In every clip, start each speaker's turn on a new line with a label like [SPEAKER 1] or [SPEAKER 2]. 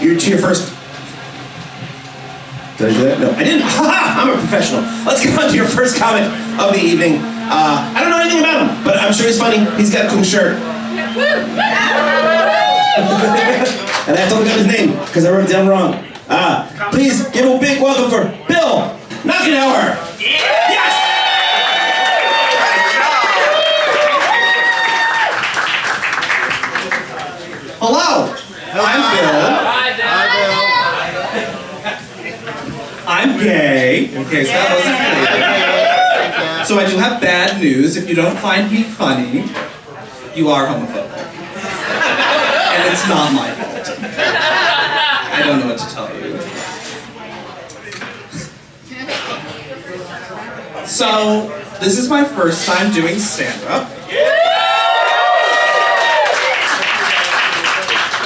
[SPEAKER 1] You're to your first... Did I do that? No, I didn't. I'm a professional. Let's get on to your first comic of the evening. I don't know anything about him, but I'm sure he's funny. He's got a cool shirt. And I have to look up his name, because I wrote it down wrong. Please give a big welcome for Bill Knockenhauer. Yes! Hello. I'm Bill. I'm gay, in case that wasn't clear. So I do have bad news. If you don't find me funny, you are homophobic. And it's not my fault. I don't know what to tell you. So, this is my first time doing stand-up.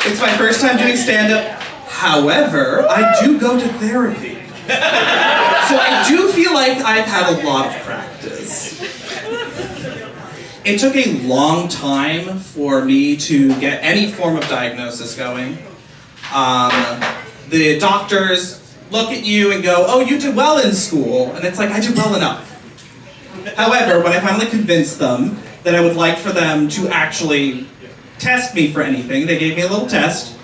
[SPEAKER 1] It's my first time doing stand-up. However, I do go to therapy. So I do feel like I've had a lot of practice. It took a long time for me to get any form of diagnosis going. The doctors look at you and go, oh, you did well in school. And it's like, I did well enough. However, when I finally convinced them that I would like for them to actually test me for anything, they gave me a little test.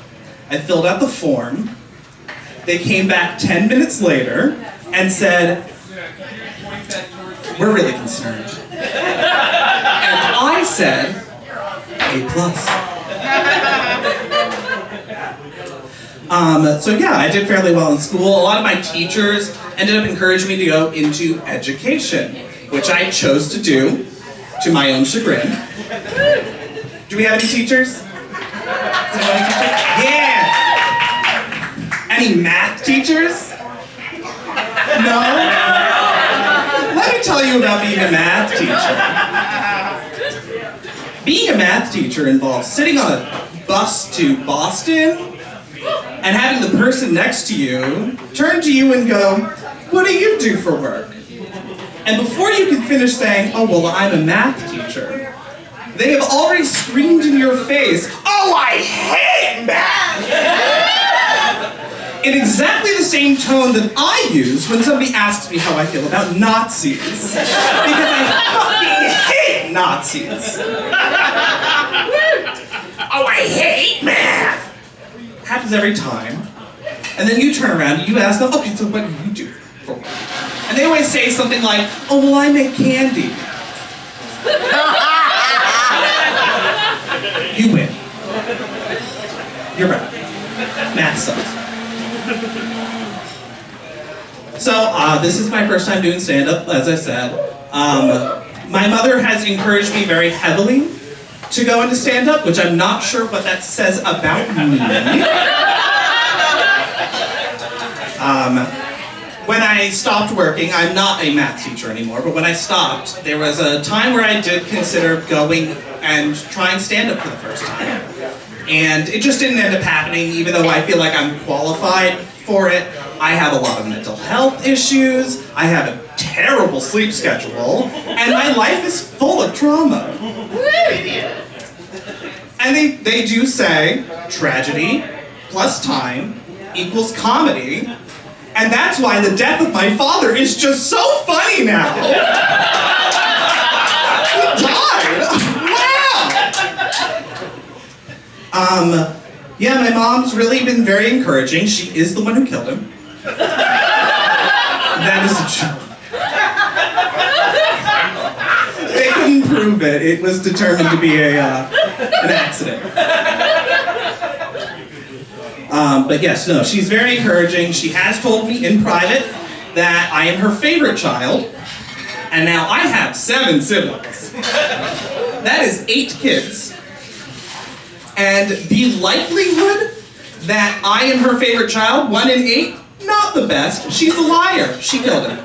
[SPEAKER 1] I filled out the form. They came back 10 minutes later and said, we're really concerned. And I said, A+. So yeah, I did fairly well in school. A lot of my teachers ended up encouraging me to go into education, which I chose to do, to my own chagrin. Do we have any teachers? Yeah! Any math teachers? No? Let me tell you about being a math teacher. Being a math teacher involves sitting on a bus to Boston and having the person next to you turn to you and go, what do you do for work? And before you can finish saying, oh, well, I'm a math teacher, they have already screamed in your face, oh, I hate math! In exactly the same tone that I use when somebody asks me how I feel about Nazis. Because I fucking hate Nazis. Oh, I hate math! Happens every time. And then you turn around and you ask them, okay, so what do you do for work? And they always say something like, oh, well, I make candy. You win. You're right. Math sucks. So, this is my first time doing stand-up, as I said. My mother has encouraged me very heavily to go into stand-up, which I'm not sure what that says about me. When I stopped working, I'm not a math teacher anymore, but when I stopped, there was a time where I did consider going and trying stand-up for the first time. And it just didn't end up happening, even though I feel like I'm qualified for it. I have a lot of mental health issues, I have a terrible sleep schedule, and my life is full of trauma. And they do say, tragedy plus time equals comedy, and that's why the death of my father is just so funny now. He died! Wow! Yeah, my mom's really been very encouraging. She is the one who killed him. That is a joke. They couldn't prove it. It was determined to be an accident. But yes, no, she's very encouraging. She has told me in private that I am her favorite child. And now I have 7 siblings. That is 8 kids. And the likelihood that I am her favorite child, 1 in 8, not the best. She's a liar. She killed him.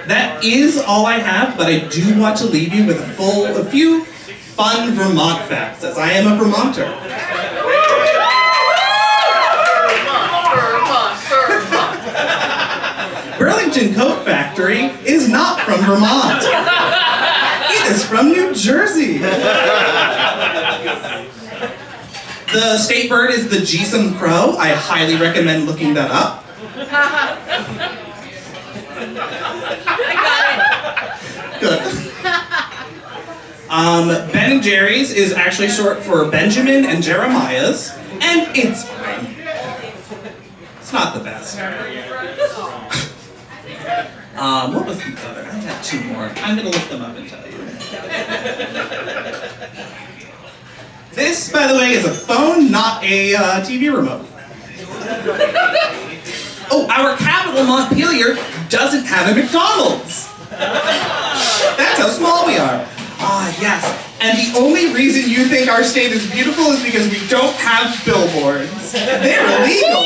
[SPEAKER 1] That is all I have, but I do want to leave you with a few fun Vermont facts, as I am a Vermonter. Burlington Coat Factory is not from Vermont. It is from New Jersey. The state bird is the Jeesum crow. I highly recommend looking that up.
[SPEAKER 2] I got it.
[SPEAKER 1] Good. Ben and Jerry's is actually short for Benjamin and Jeremiah's, and it's fine. It's not the best. What was the other? I had two more. I'm gonna look them up and tell you. This, by the way, is a phone, not a TV remote. Oh, our capital, Montpelier, doesn't have a McDonald's. That's how small we are. Ah, yes. And the only reason you think our state is beautiful is because we don't have billboards. They're illegal.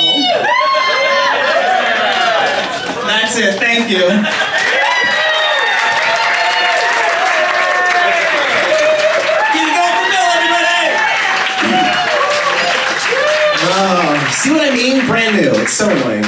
[SPEAKER 1] That's it. Thank you. Keep it going for Bill, everybody!
[SPEAKER 3] Oh, see what I mean? Brand new. It's so annoying.